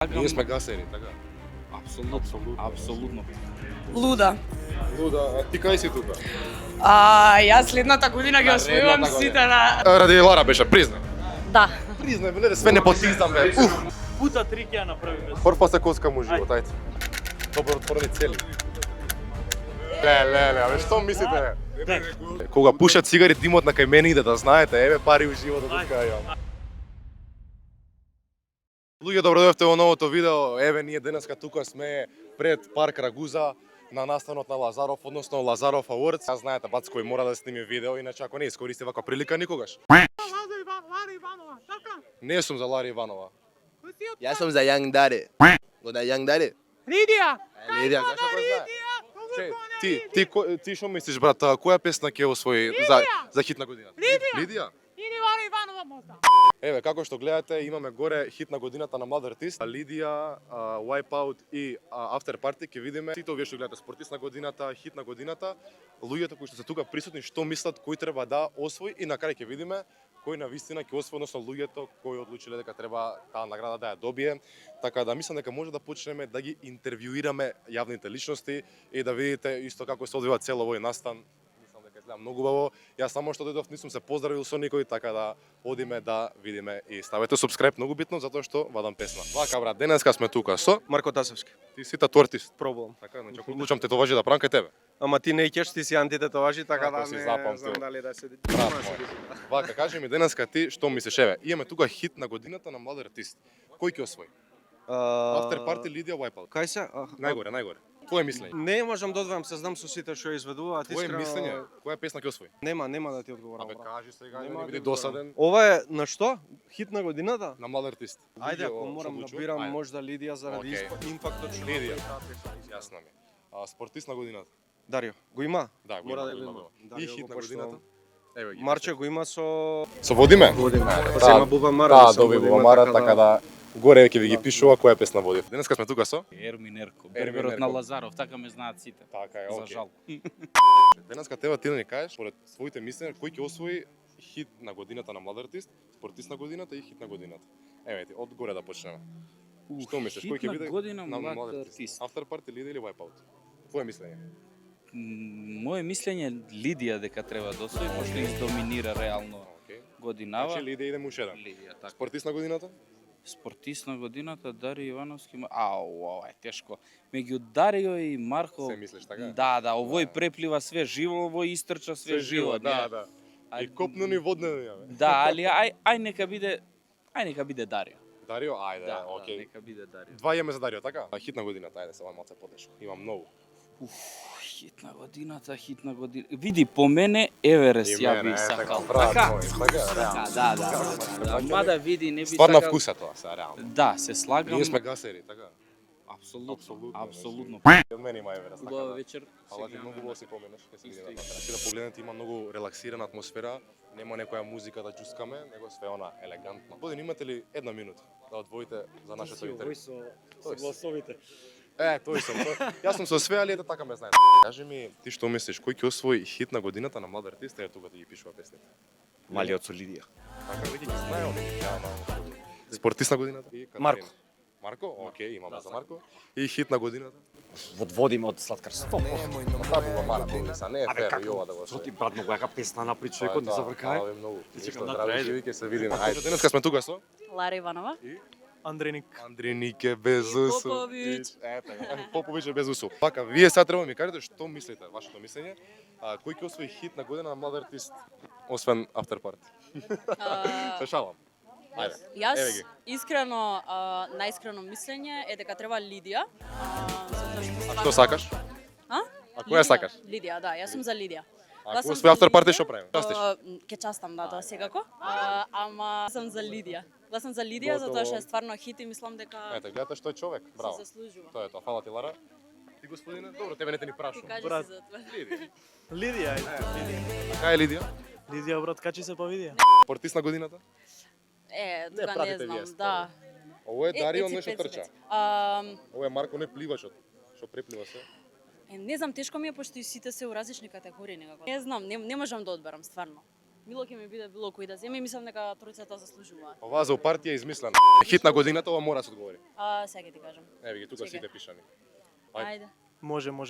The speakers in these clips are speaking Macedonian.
Ние сме гасери, така? Апсолутно. Луда. Луда, а ти кај си тука? Јас следната година ги освојувам сите на... Ради Лара беше, призна. Да. Призна, бе, све непотизам, бе. Пута 3 ќе направи без. Прв се коска му живот, ајде. Добротворни цели. Ле, абе, што мислите, бе? Кога пушат цигари, димот на кај мене иде, да знаете, еве пари у животот од кај јам. Луѓе, добро дојдовте во новото видео. Еве, ние денеска тука сме пред парк Рагуза на настанот на Лазаров, односно Лазаров Awards. Ја знаете, Бацко мора да сними видео, иначе ако не искористи ваква прилика никогаш. Лари Иванова, така? Не сум за Лари Иванова. Јас сум за Јанг Даре. Го да Јанг Даре? Лидија! Лидија, кај што го знае? Ти што мислиш, брат, која песна ќе освои за хит на годината? Лидија? Или Лари Иванова можда? Еве, како што гледате, имаме горе хит на годината на млад артист. Лидија, Wipeout и After Party ќе видиме. Сите овие што гледате, спортист на годината, хит на годината, луѓето кои што се тука присутни, што мислат кој треба да освои и на крај ќе видиме кој на вистина ќе освои, односно луѓето кои одлучиле дека треба таа награда да ја добие. Така да мислам дека може да почнеме да ги интервјуираме јавните личности и да видите исто како се одвива цел овој настан. Мислам дека изгледа многу убаво. Јас само што дојдов, не сум се поздравил со никој, така да одиме да видиме и ставете subscribe, многу битно затоа што вадам песна. Вака брат, денеска сме тука со Марко Тасовски. ти си татуартист. Пробувам. Така, значи ако одлучам тетоважи да правам кај тебе. Ама ти не ќеш, ти си антитетоважи, така Ако да си не запамтил. знам дали да се Брат мој. Вака, кажи ми денеска ти што мислиш, еве, имаме тука хит на годината на млад артист. Кој ќе освои? After Party, Лидија, Wipeout. Кај се? Најгоре. Твое мислење. Не можам да одвојам, се знам со сите што изведуваат. Твое мислење, која песна ќе освои? Нема да ти одговорам. Абе, брат. кажи сега, Нема не да биди ти одговорам. досаден. Ова е на што? Хит на годината? На млад артист. Ајде, ако морам да бирам Ајде. можда Лидија заради Окей. импактот што Лидија. направи таа песна. Јасно ми. Спортист на годината. Дарио, го има? Да, го Мора има, да го го има. има. И Дарио хит го на поштувам. годината. Еве ги. Марче го има со Со водиме? Се има Бубамара. Да, доби Бубамара, така да горе ќе ви ги пишува која песна води. Денеска сме тука со Ермин Ерко, Ермин берберот Ерко. на Лазаров, така ме знаат сите. Така е, За окей. жал. Денеска тебе ти да ни кажеш според своите мислења кој ќе освои хит на годината на млад артист, спортист на годината и хит на годината. Еве ти, од горе да почнеме. Што мислиш, кој хит ќе на биде година млад артист? After Party, Лидија или Wipeout? Твое мислење? Моje мислење Лидија дека треба да освои, пошто издоминира реално Окей. годинава. Значи Лидија идеме уште еден. Лидија, така. Спортист на годината? Спортист на годината Дарио Ивановски. Ова е тешко. Меѓу Дарио и Марко. Се мислиш така? Да, овој преплива све живо, овој истрча све живо. да. И копнено и воднено јаве. Да, али ај нека биде Дарио. Дарио, ајде, Да, окей. нека биде Дарио. Два имаме за Дарио, така? Хит на годината, ајде сега малце потешко. Има многу. Хит на годината. Види, по мене Еверест ја би сакал. брат Така? мој, така, реално. Да. Мада види, не би Стварна сакал. вкуса тоа, сега реално. Да, се слагам. Ние сме гасери, така? Апсолутно. Од мене има Еверест, така Убава да. вечер. Ала ти многу убаво си поминеш, ќе се видиме натаму. Значи да погледнете, има многу релаксирана атмосфера, нема некоја музика да џускаме, него све она елегантно. Годин имате ли една минута да одвоите за нашето интервју? со гласовите. Тој сум. Јас сум со све, али ете така ме знаеш. Кажи ми, ти што мислиш, кој ќе освои хит на годината на млад артист, е тука да ги пишува песните? Малиот со Лидија. Така веќе ги знае он. Спортист на годината? И Катерина. Марко. Марко? Океј, имаме за Марко. И хит на годината? Водим од сладкарство. Па Бубамара, са не е фер и ова да го Што ти брат, многу јака песна напри човекот не забркае. Ова е многу. Ти Ништо, чекам да здраво трајде. живи, ќе се видиме. Ајде, денеска сме тука со Лара Иванова. Андреник. Андринике без усу. Поповиќ. Поповиќ е без усу. Така, вие сега треба да ми кажете што мислите, вашето мислење. Кој ќе освои хит на година на млад артист, освен After Party? Се шалам. Ајде. Јас Еве ги. искрено, најискрено мислење е дека треба Лидија. Затоа што А што сакаш? А? А која сакаш? Лидија, да, јас сум за Лидија. Ако сум освои за After Party Лидија. што правим? Частиш? Ке частам, да, тоа секако. Ама сум за Лидија. Гласам за Лидија Готово. затоа што е стварно хит и мислам дека Ете, гледате што е човек. се Браво. заслужува. Тоа е тоа. Фала ти, Лара. Ти господине, добро, тебе не те ни Ти прашувам. кажи брат. си за тоа. Лидија, Кај е Лидија? Лидија брат, качи се па видија. Спортист на годината? Тука не пратите знам, вие да. Ово е Дарио, пеци, нешто пеци, трча. пеци. Ово е Марко, не пливачот. Што преплива се. Не знам, тешко ми е пошто и сите се у различни категории некако. Не знам, не можам да одберам стварно. Мило ќе ми биде било кој да земе и мислам дека тројцата заслужуваат. Ова за партија е измислен. Хит на годината, ова мора да се одговори. Сега ќе ти кажам. Еве ги тука Чекај. сите пишани. Ајде. Може. Дека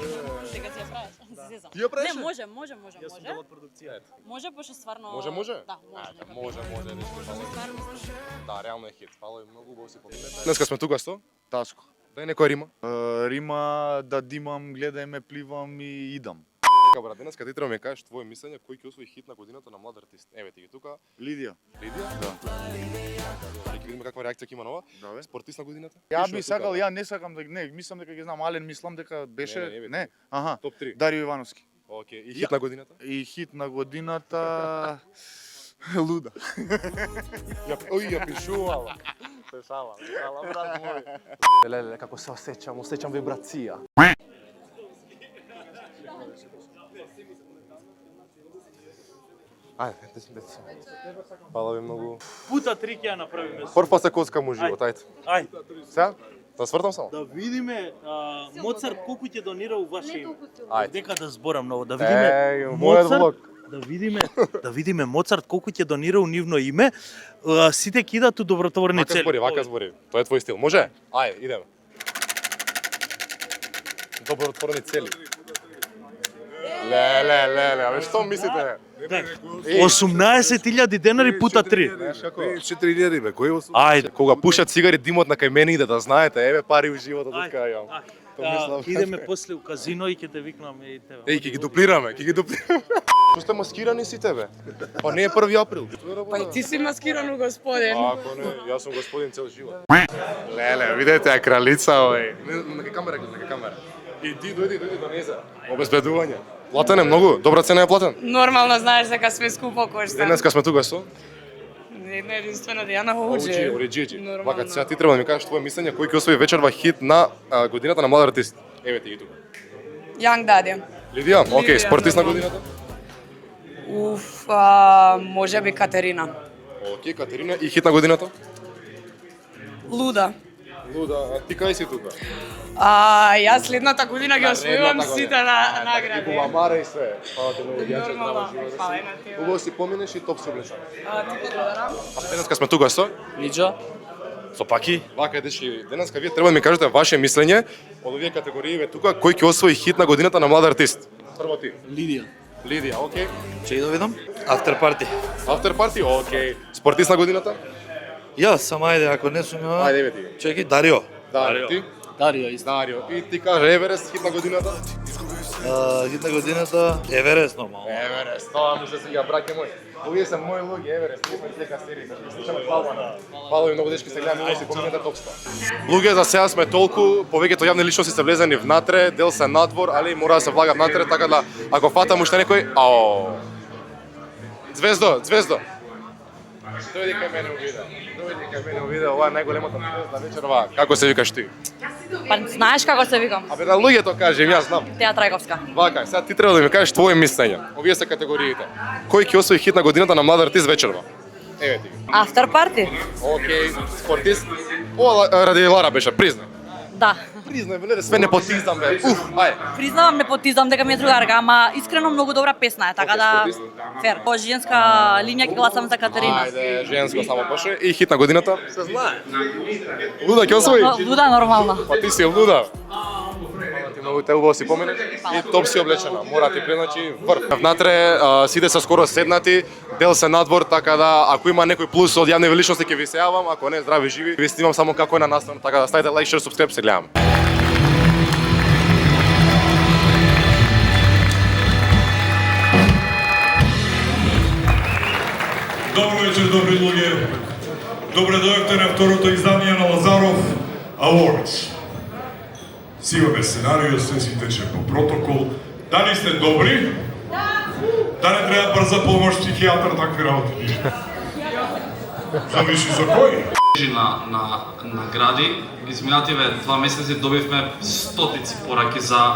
си ја правиш. Се зезам. Ти ја правиш? Не, може. Јас сум дел од продукција. Може, пошто стварно... Може? Да, може. Ајде, може, нешто фала. Стварно. Да, реално е хит. Фала и многу убаво си поминете. Днеска сме тука сто. Ташко. Дај некоја рима. Рима да димам, гледај ме, пливам и идам. Така брат, денеска ти треба да ми кажеш твое мислење кој ќе освои хит на годината на млад артист. Еве ти ги тука. Лидија. Лидија? Да. Ќе видиме каква реакција ќе има нова. Да, бе. Спортист на годината? Ја Пишува би тука, сакал, бе. ја не сакам да не, мислам дека ги знам, Ален мислам дека беше, Не, не. Аха. Топ 3. Дарио Ивановски. Океј, и хит на годината? И хит на годината Луда. Ја пишувала. Пишала, брат мој. Леле, како се осеќам вибрација. Ајде, деси. Фала ви многу. Пута 3 ќе ја направиме. Прв се коцкам у живот, ајде. Ај, Сега? Да свртам само? да видиме Моцарт колку ќе донира у ваше име. Ајде. Дека да зборам ново, да видиме мојот влог. да видиме Моцарт колку ќе донира у нивно име. Сите кидат у добротворни цели. Вака збори. Тоа е твој стил. Може? Ајде, идеме. Добротворни цели. Леле, абе што мислите? 18.000 денари пута 3. 4.000 бе, кој вас? Ајде. Кога пушат цигари, димот на кај мене иде, да знаете, еве пари у животот од кај јам. Идеме после у казино и ќе те викнаме и тебе. Ќе ги дуплираме. Што сте маскирани сите бе? Па не е 1 април. Па и ти си маскиран господин. Ако не, јас сум господин цел живот. Леле, видете ја кралица, ој. Нека камера. Иди, дојди донесе. Обезбедување. Платен е многу, добра цена е платен. Нормално знаеш дека све скупо кошта. Денеска сме тука со Едно единствено Дијана Хоуџи. Ориџиџи. Нормално. Вака, сега ти треба да ми кажеш твое мислење кој ќе освои вечерва хит на годината на млад артист. Еве ти ги тука. Јанг Дади. Лидија, окей, спортист на годината. Може би Катерина. Окей, Катерина и хит на годината. Луда. Луда, а ти кај си тука? Јас следната година ги освојувам сите награди. Купува мара и све. Фала ти многу, ја Нормално. живот. Фала и на тебе. Убаво си поминеш и топ си облечен. Ти благодарам. Денеска сме тука со Лиџо? Со Паки. Вака дечки, денеска вие треба да ми кажете ваше мислење од овие категории тука кој ќе освои хит на годината на млад артист. Прво ти. Лидија, окей. Чеј да видам? After party. After party, окей. Спортист на годината? Јас сам, ајде, ако не сум ја... Ајде, еве ти. Чекај, Дарио. Дарио, ти? Дарио. И ти каже Еверест, хит на годината? Хит на годината, Еверест, нормално. Еверест, тоа ми се сега, браќе мој. Овие се мои луѓе, Еверест, ние сме слека серија, ќе слушаме Фалмана. Фала ви многу дечки, се гледаме, си поминете топста. Луѓе, за сега сме толку, повеќето јавни личности се влезени внатре, дел се надвор, али мора да се влага внатре, така да, ако фатам уште некој, Звездо. Дојди кај мене увиде, ова е најголемата звезда вечерва. Како се викаш ти? Па знаеш како се викам? Абе на луѓето кажем, јас знам. Теа Трајковска. Вака, сега ти треба да ми кажеш твое мислење. Овие се категориите. Кој ќе освои хит на годината на млад артист вечерва? Еве ти. After party? Океј, спортист. Ова ради Лара беше, призна. Да. Призна, веле, све непотизам бе. Ајде. Признавам непотизам дека ми е другарка, ама искрено многу добра песна е, така да фер. По женска линија ќе гласам за Катерина. Ајде, женско само паше. И хит на годината? Се знае. Луда ќе освои? Луда нормално. Па ти си луда. Ти многу те убаво си поминеш и топ си облечена. Мора ти призначи врв. Внатре сите се скоро седнати, дел се надвор, така да ако има некој плюс од јавни личности ќе ви се јавам, ако не здрави живи, ви снимам само како е на настан, така да ставите лайк, шер, субскрайб, се гледам. Добро вечер, добри луѓе. Добре дојдовте на второто издание на Лазаров Awards. Си имаме сценарио, се си тече по протокол. Дали сте добри? Да не треба брза помош, психијатар, такви работи. Зависи за кој. На награди, изминативе 2 месеци добивме стотици пораки за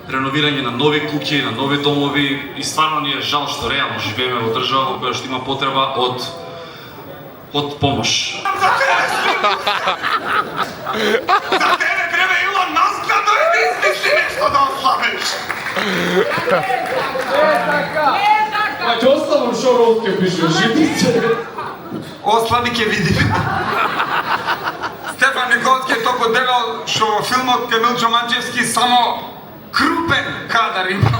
реновирање на нови куќи, на нови домови и стварно ни е жал што реално живееме во држава во која што има потреба од помош. За тебе треба Илон Маск да измисли нешто да ослабиш. Е така! Ама ќе оставам шо рол ќе пишеш, житице. Ослаби ќе видиме. Стефан Николски е току девал што во филмот Емил Джоманчевски само крупен кадар има.